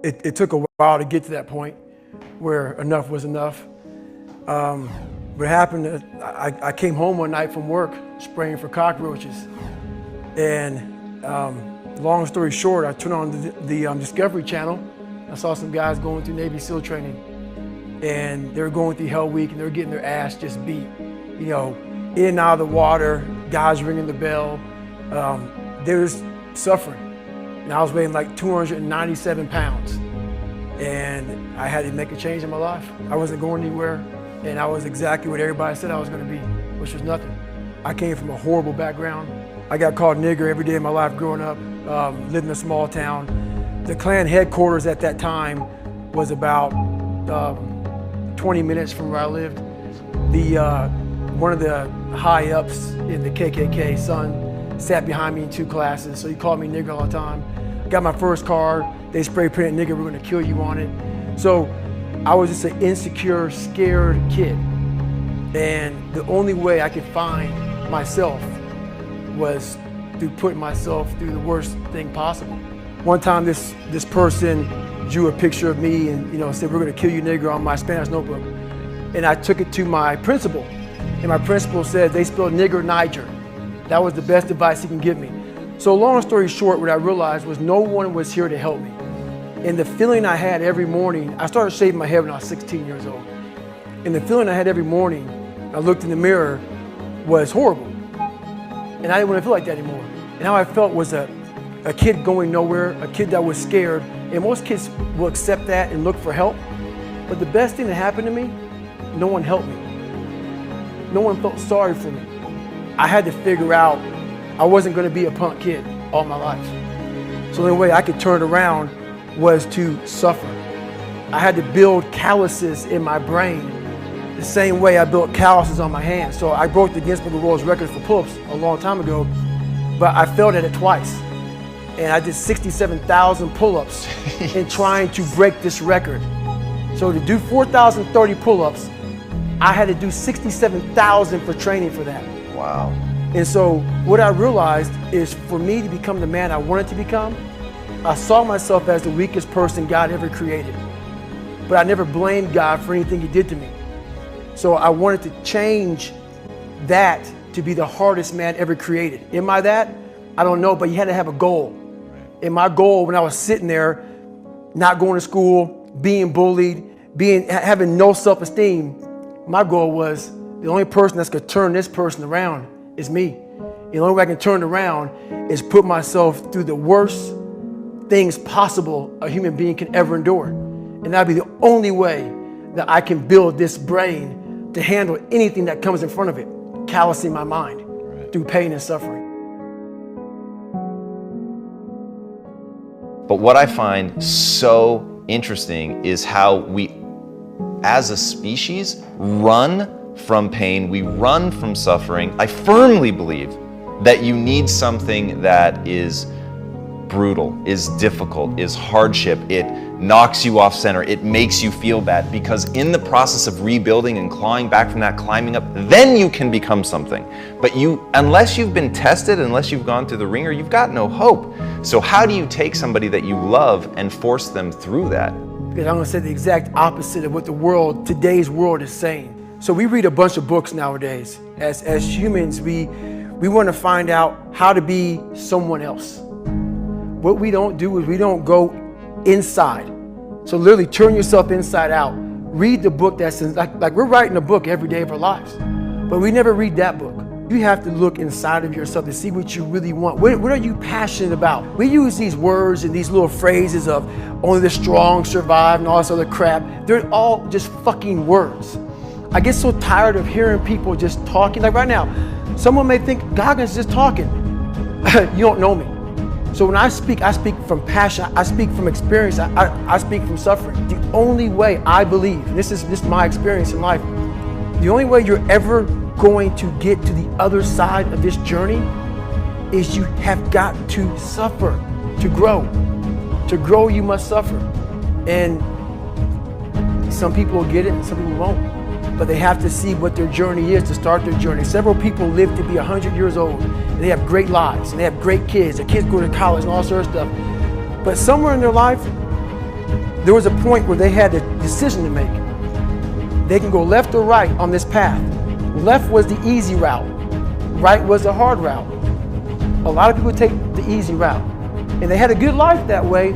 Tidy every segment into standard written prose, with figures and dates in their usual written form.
It took a while to get to that point where enough was enough. What happened, I came home one night from work spraying for cockroaches. And long story short, I turned on the Discovery Channel. I saw some guys going through Navy SEAL training. And they were going through Hell Week and they were getting their ass just beat. You know, in and out of the water, guys ringing the bell. They were suffering. And I was weighing like 297 pounds. And I had to make a change in my life. I wasn't going anywhere. And I was exactly what everybody said I was going to be, which was nothing. I came from a horrible background. I got called nigger every day of my life growing up, lived in a small town. The Klan headquarters at that time was about 20 minutes from where I lived. One of the high ups in the KKK, son, sat behind me in 2 classes, so he called me nigger all the time. Got my first car, they spray painted nigger, we're gonna kill you on it. So I was just an insecure, scared kid. And the only way I could find myself was through putting myself through the worst thing possible. One time this person drew a picture of me and said, we're gonna kill you nigger on my Spanish notebook. And I took it to my principal. And my principal said, they spelled nigger Niger. That was the best advice he can give me. So long story short, what I realized was no one was here to help me. And the feeling I had every morning, I started shaving my head when I was 16 years old. And the feeling I had every morning, I looked in the mirror, was horrible. And I didn't want to feel like that anymore. And how I felt was a kid going nowhere, a kid that was scared. And most kids will accept that and look for help. But the best thing that happened to me, no one helped me. No one felt sorry for me. I had to figure out I wasn't going to be a punk kid all my life. So the only way I could turn it around was to suffer. I had to build calluses in my brain the same way I built calluses on my hands. So I broke the Guinness Book of World Records for pull-ups a long time ago, but I failed at it twice. And I did 67,000 pull-ups in trying to break this record. So to do 4,030 pull-ups, I had to do 67,000 for training for that. Wow. And so what I realized is for me to become the man I wanted to become, I saw myself as the weakest person God ever created. But I never blamed God for anything he did to me. So I wanted to change that to be the hardest man ever created. Am I that? I don't know, but you had to have a goal. And my goal when I was sitting there, not going to school, being bullied, having no self-esteem, my goal was the only person that's gonna turn this person around is me. The only way I can turn it around is put myself through the worst things possible a human being can ever endure. And that'd be the only way that I can build this brain to handle anything that comes in front of it, callousing my mind through pain and suffering. But what I find so interesting is how we, as a species, run from pain, we run from suffering. I firmly believe that you need something that is brutal, is difficult, is hardship. It knocks you off center. It makes you feel bad, because in the process of rebuilding and clawing back from that, climbing up, then you can become something. But unless you've been tested, unless you've gone through the ringer, you've got no hope. So how do you take somebody that you love and force them through that? Because I'm gonna say the exact opposite of what today's world is saying. So we read a bunch of books nowadays. As humans, we want to find out how to be someone else. What we don't do is we don't go inside. So literally turn yourself inside out. Read the book that's like we're writing a book every day of our lives, but we never read that book. You have to look inside of yourself to see what you really want. What are you passionate about? We use these words and these little phrases of only the strong survive and all this other crap. They're all just fucking words. I get so tired of hearing people just talking. Like right now, someone may think Goggins is just talking. You don't know me. So when I speak from passion, I speak from experience, I speak from suffering. The only way I believe, and this is my experience in life, the only way you're ever going to get to the other side of this journey is you have got to suffer to grow. To grow, you must suffer. And some people will get it and some people won't. But they have to see what their journey is to start their journey. Several people live to be 100 years old, and they have great lives, and they have great kids. Their kids go to college and all sorts of stuff. But somewhere in their life, there was a point where they had a decision to make. They can go left or right on this path. Left was the easy route. Right was the hard route. A lot of people take the easy route. And they had a good life that way,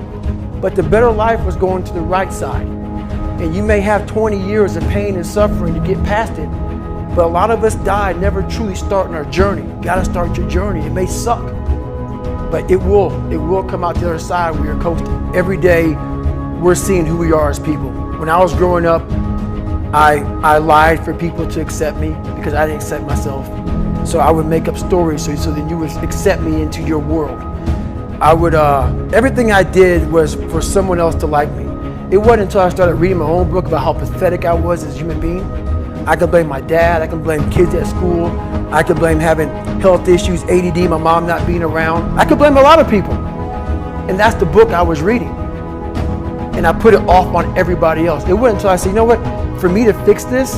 but the better life was going to the right side. And you may have 20 years of pain and suffering to get past it, but a lot of us die never truly starting our journey. You gotta start your journey. It may suck, but it will come out the other side where you're coasting. Every day, we're seeing who we are as people. When I was growing up, I lied for people to accept me because I didn't accept myself. So I would make up stories so then you would accept me into your world. I would, everything I did was for someone else to like me. It wasn't until I started reading my own book about how pathetic I was as a human being. I could blame my dad, I could blame kids at school, I could blame having health issues, ADD, my mom not being around. I could blame a lot of people. And that's the book I was reading. And I put it off on everybody else. It wasn't until I said, you know what, for me to fix this,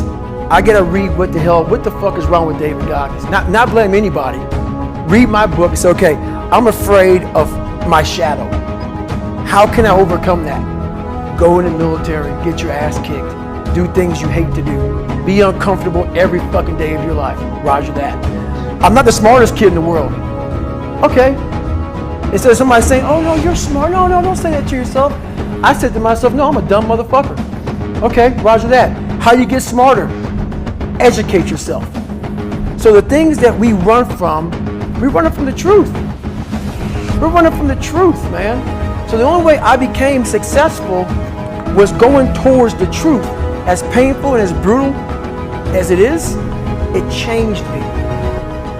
I gotta read what the fuck is wrong with David Goggins. Not blame anybody. Read my book and say, okay, I'm afraid of my shadow. How can I overcome that? Go in the military, get your ass kicked, do things you hate to do, be uncomfortable every fucking day of your life. Roger that. I'm not the smartest kid in the world. Okay. Instead of somebody saying, oh no, you're smart. No, don't say that to yourself. I said to myself, no, I'm a dumb motherfucker. Okay, roger that. How you get smarter? Educate yourself. So the things that we run from the truth. We're running from the truth, man. So the only way I became successful was going towards the truth. As painful and as brutal as it is, it changed me.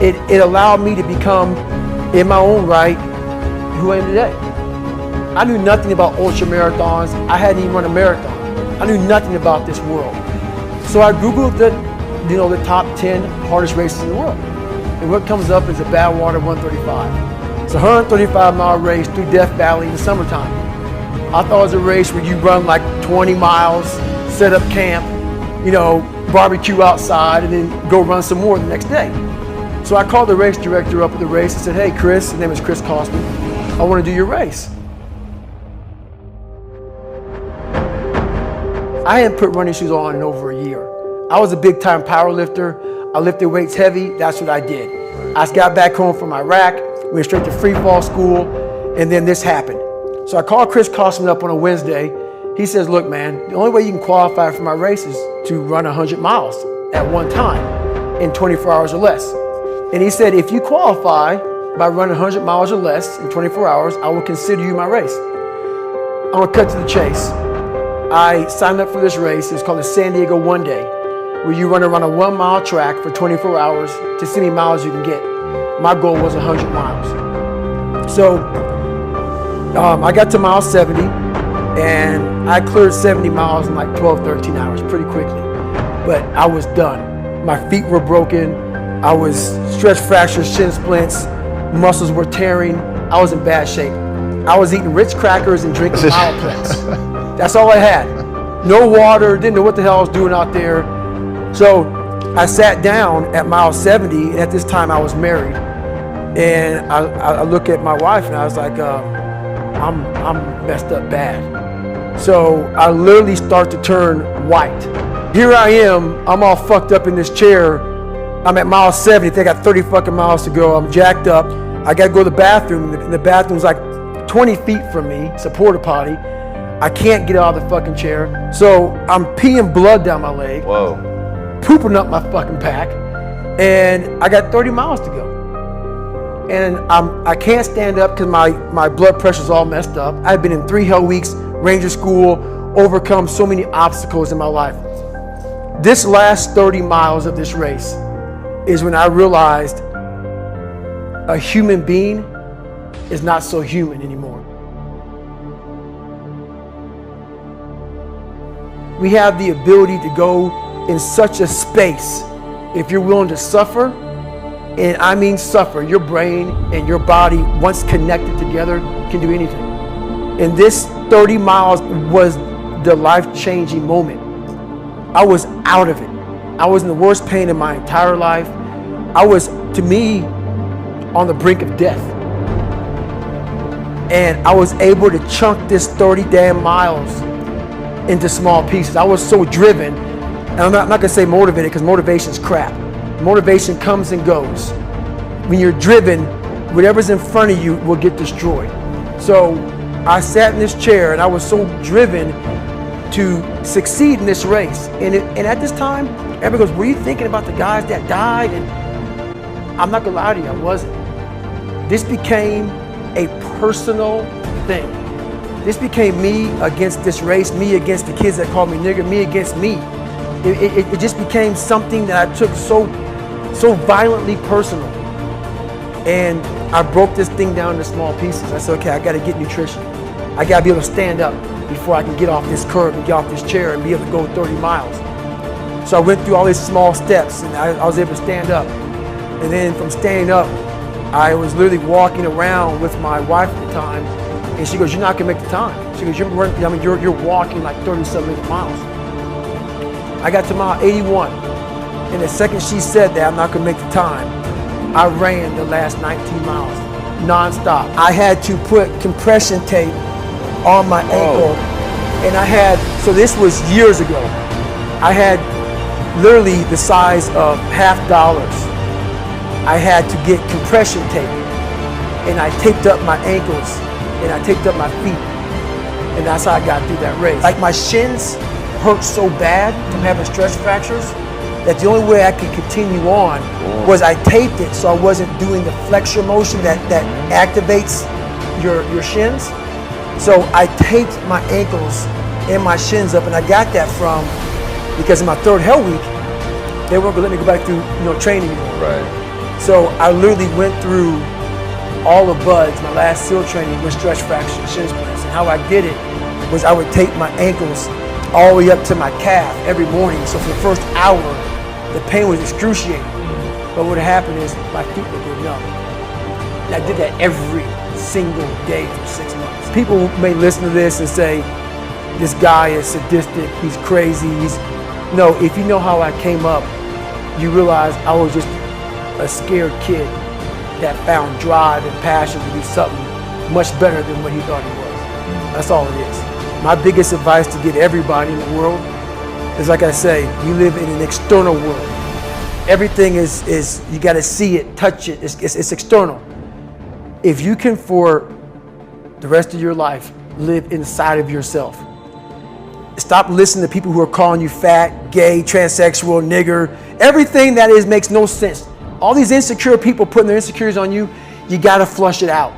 It allowed me to become, in my own right, who I am today. I knew nothing about ultra marathons. I hadn't even run a marathon. I knew nothing about this world. So I Googled the top 10 hardest races in the world. And what comes up is a Badwater 135. It's a 135-mile race through Death Valley in the summertime. I thought it was a race where you run like 20 miles, set up camp, barbecue outside, and then go run some more the next day. So I called the race director up at the race and said, hey, Chris, his name is Chris Costman, I want to do your race. I hadn't put running shoes on in over a year. I was a big time power lifter. I lifted weights heavy. That's what I did. I just got back home from Iraq, went straight to free fall school, and then this happened. So I called Chris Costman up on a Wednesday. He says, look, man, the only way you can qualify for my race is to run 100 miles at one time in 24 hours or less. And he said, if you qualify by running 100 miles or less in 24 hours, I will consider you my race. I'm gonna cut to the chase. I signed up for this race. It's called the San Diego One Day, where you run around a 1 mile track for 24 hours to see how many miles you can get. My goal was 100 miles. So I got to mile 70 and I cleared 70 miles in like 12, 13 hours pretty quickly. But I was done. My feet were broken. I was stress fractures, shin splints, muscles were tearing. I was in bad shape. I was eating Ritz crackers and drinking Mileplex. That's all I had. No water, didn't know what the hell I was doing out there. So I sat down at mile 70, and at this time I was married. And I look at my wife and I was like, I'm messed up bad. So I literally start to turn white. Here I am, I'm all fucked up in this chair. I'm at mile 70, I think I got 30 fucking miles to go. I'm jacked up. I gotta go to the bathroom, and the bathroom's like 20 feet from me, it's a porta potty. I can't get out of the fucking chair. So I'm peeing blood down my leg. Whoa. Pooping up my fucking pack. And I got 30 miles to go. And I can't stand up because my blood pressure's all messed up. I've been in 3 hell weeks, Ranger school, overcome so many obstacles in my life. This last 30 miles of this race is when I realized a human being is not so human anymore. We have the ability to go in such a space if you're willing to suffer, and I mean suffer. Your brain and your body, once connected together, can do anything. And this 30 miles was the life-changing moment. I was out of it. I was in the worst pain in my entire life. I was, to me, on the brink of death. And I was able to chunk this 30 damn miles into small pieces. I was so driven, and I'm not gonna say motivated because motivation's crap. Motivation comes and goes. When you're driven, whatever's in front of you will get destroyed. So I sat in this chair and I was so driven to succeed in this race. And at this time, everybody goes, were you thinking about the guys that died? And I'm not gonna lie to you, I wasn't. This became a personal thing. This became me against this race, me against the kids that called me nigger, me against me. It just became something that I took so violently personal. And I broke this thing down into small pieces. I said, okay, I gotta get nutrition. I gotta be able to stand up before I can get off this curb and get off this chair and be able to go 30 miles. So I went through all these small steps and I was able to stand up. And then from standing up, I was literally walking around with my wife at the time, and she goes, "You're not gonna make the time." She goes, "You're walking like 30-something miles." I got to mile 81, and the second she said that I'm not gonna make the time, I ran the last 19 miles nonstop. I had to put compression tape on my ankle, and so this was years ago. I had literally the size of $50. I had to get compression tape, and I taped up my ankles and I taped up my feet, and that's how I got through that race. Like, my shins hurt so bad from having stress fractures that the only way I could continue on was I taped it so I wasn't doing the flexor motion that activates your shins. So I taped my ankles and my shins up, and I got that from because in my third hell week they weren't gonna let me go back through training anymore. Right. So I literally went through all of BUDS, my last SEAL training, with stretch fractures and shin splints. And how I did it was I would tape my ankles all the way up to my calf every morning. So for the first hour, the pain was excruciating. But what happened is my feet would get numb. And I did that every single day for 6 months. People may listen to this and say, this guy is sadistic, he's crazy. No, if you know how I came up, you realize I was just a scared kid that found drive and passion to do something much better than what he thought he was. That's all it is. My biggest advice to give everybody in the world is, like I say, we live in an external world. Everything is you gotta see it, touch it, it's external. If you can, for the rest of your life, live inside of yourself, stop listening to people who are calling you fat, gay, transsexual, nigger, everything that makes no sense. All these insecure people putting their insecurities on you, you gotta flush it out.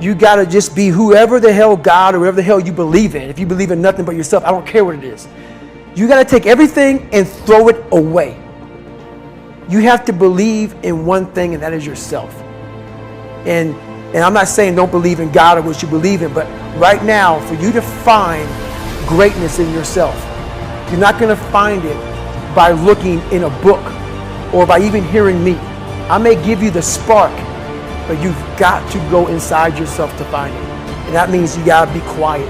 You gotta just be whoever the hell God or whatever the hell you believe in. If you believe in nothing but yourself, I don't care what it is. You gotta take everything and throw it away. You have to believe in one thing, and that is yourself. And I'm not saying don't believe in God or what you believe in, but right now, for you to find greatness in yourself, you're not gonna find it by looking in a book or by even hearing me. I may give you the spark, but you've got to go inside yourself to find it. And that means you gotta be quiet.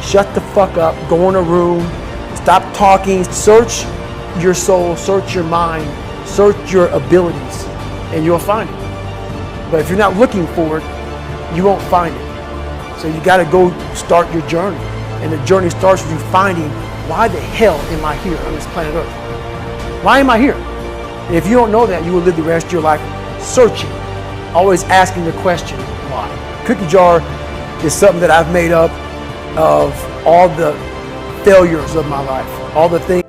Shut the fuck up, go in a room, stop talking, search your soul, search your mind, search your abilities, and you'll find it. But if you're not looking for it, you won't find it. So you gotta go start your journey. And the journey starts with you finding, why the hell am I here on this planet Earth? Why am I here? And if you don't know that, you will live the rest of your life searching, always asking the question, why? Cookie jar is something that I've made up of all the failures of my life, all the things